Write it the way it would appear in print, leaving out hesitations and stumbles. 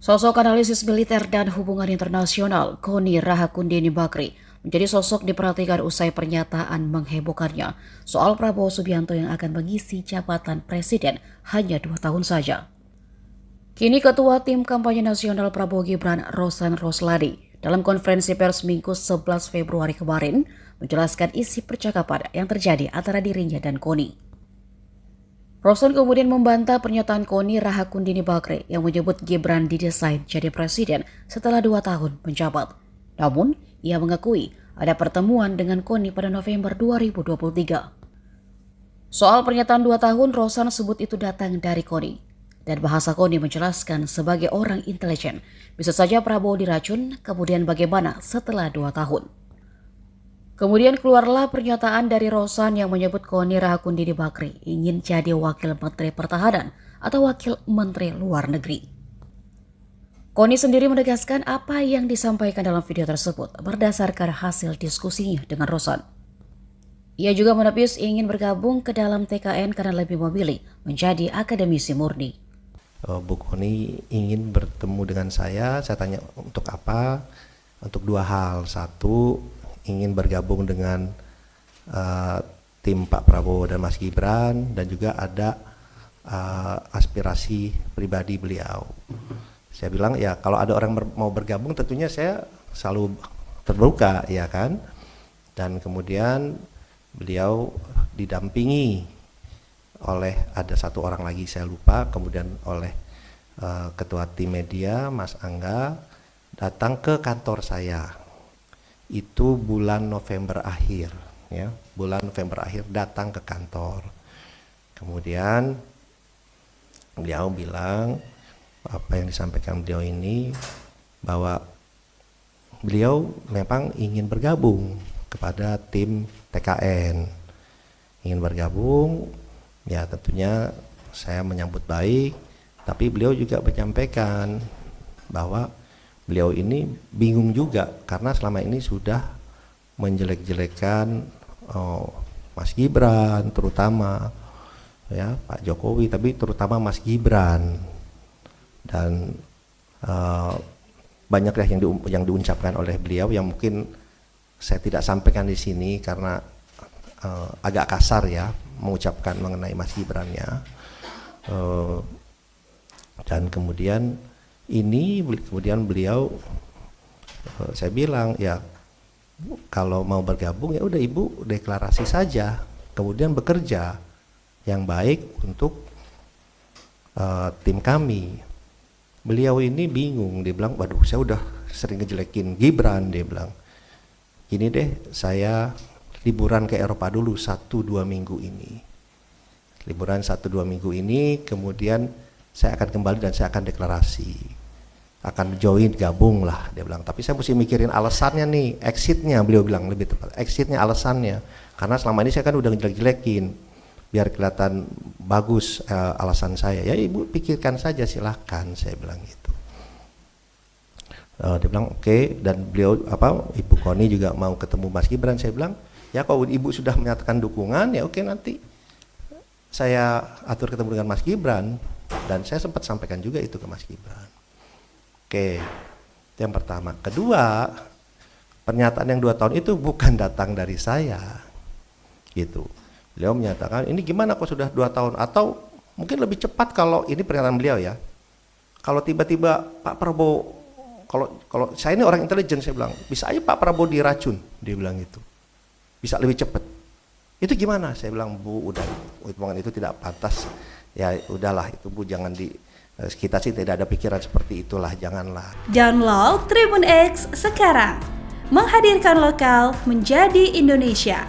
Sosok analisis militer dan hubungan internasional Koni Rahakundini Bakri menjadi sosok diperhatikan usai pernyataan menghebohkannya soal Prabowo Subianto yang akan mengisi jabatan presiden hanya 2 tahun saja. Kini Ketua Tim Kampanye Nasional Prabowo Gibran Rosan Roslani dalam konferensi pers Minggu 11 Februari kemarin menjelaskan isi percakapan yang terjadi antara dirinya dan Koni. Rosan kemudian membantah pernyataan Koni Rahakundini Bakri yang menyebut Gibran didesain jadi presiden setelah 2 tahun menjabat. Namun, ia mengakui ada pertemuan dengan Koni pada November 2023. Soal pernyataan 2 tahun, Rosan sebut itu datang dari Koni. Dan bahasa Koni menjelaskan sebagai orang intelijen, bisa saja Prabowo diracun, kemudian bagaimana setelah 2 tahun. Kemudian keluarlah pernyataan dari Rosan yang menyebut Koni Rahakundini Bakri ingin jadi Wakil Menteri Pertahanan atau Wakil Menteri Luar Negeri. Koni sendiri menegaskan apa yang disampaikan dalam video tersebut berdasarkan hasil diskusinya dengan Rosan. Ia juga menepis ingin bergabung ke dalam TKN karena lebih memilih menjadi akademisi murni. Bu Koni ingin bertemu dengan saya tanya untuk apa? Untuk 2 hal. Satu, ingin bergabung dengan tim Pak Prabowo dan Mas Gibran, dan juga ada aspirasi pribadi beliau. Saya bilang ya kalau ada orang mau bergabung tentunya saya selalu terbuka, ya kan. Dan kemudian beliau didampingi oleh ada 1 orang lagi saya lupa, kemudian oleh ketua tim media Mas Angga datang ke kantor saya. Itu bulan November akhir, ya, bulan November akhir datang ke kantor. Kemudian beliau bilang apa yang disampaikan beliau ini, bahwa beliau memang ingin bergabung kepada tim TKN, ingin bergabung, ya tentunya saya menyambut baik, tapi beliau juga menyampaikan bahwa beliau ini bingung juga karena selama ini sudah menjelek-jelekan Mas Gibran, terutama ya Pak Jokowi, tapi terutama Mas Gibran, dan banyaklah yang diucapkan oleh beliau yang mungkin saya tidak sampaikan di sini karena agak kasar ya mengucapkan mengenai Mas Gibran-nya. Dan kemudian beliau saya bilang ya kalau mau bergabung ya udah Ibu deklarasi saja, kemudian bekerja yang baik untuk tim kami. Beliau ini bingung, dia bilang waduh saya udah sering ngejelekin Gibran, dia bilang gini deh, saya liburan ke Eropa dulu 1-2 minggu ini, liburan 1-2 minggu ini, kemudian saya akan kembali dan saya akan deklarasi, akan join, gabung lah, dia bilang. Tapi saya mesti mikirin alasannya nih, exitnya, beliau bilang lebih tepat, exitnya, alasannya. Karena selama ini saya kan udah ngejelek-jelekin, biar kelihatan bagus alasan saya. Ya Ibu pikirkan saja silahkan, saya bilang gitu. Dia bilang oke, dan beliau Ibu Koni juga mau ketemu Mas Gibran. Saya bilang ya kalau Ibu sudah menyatakan dukungan ya oke, nanti saya atur ketemu dengan Mas Gibran. Dan saya sempat sampaikan juga itu ke Mas Gibran. Oke, itu yang pertama. Kedua, pernyataan yang 2 tahun itu bukan datang dari saya, gitu. Beliau menyatakan ini gimana kok sudah 2 tahun, atau mungkin lebih cepat kalau ini pernyataan beliau ya. Kalau tiba-tiba Pak Prabowo, kalau saya ini orang intelijen, saya bilang bisa aja Pak Prabowo diracun, dia bilang gitu. Bisa lebih cepat. Itu gimana? Saya bilang Bu, udah hitungan itu tidak pantas. Ya udahlah itu Bu, jangan kita sih tidak ada pikiran seperti itulah, janganlah. Download Tribun X sekarang, menghadirkan lokal menjadi Indonesia.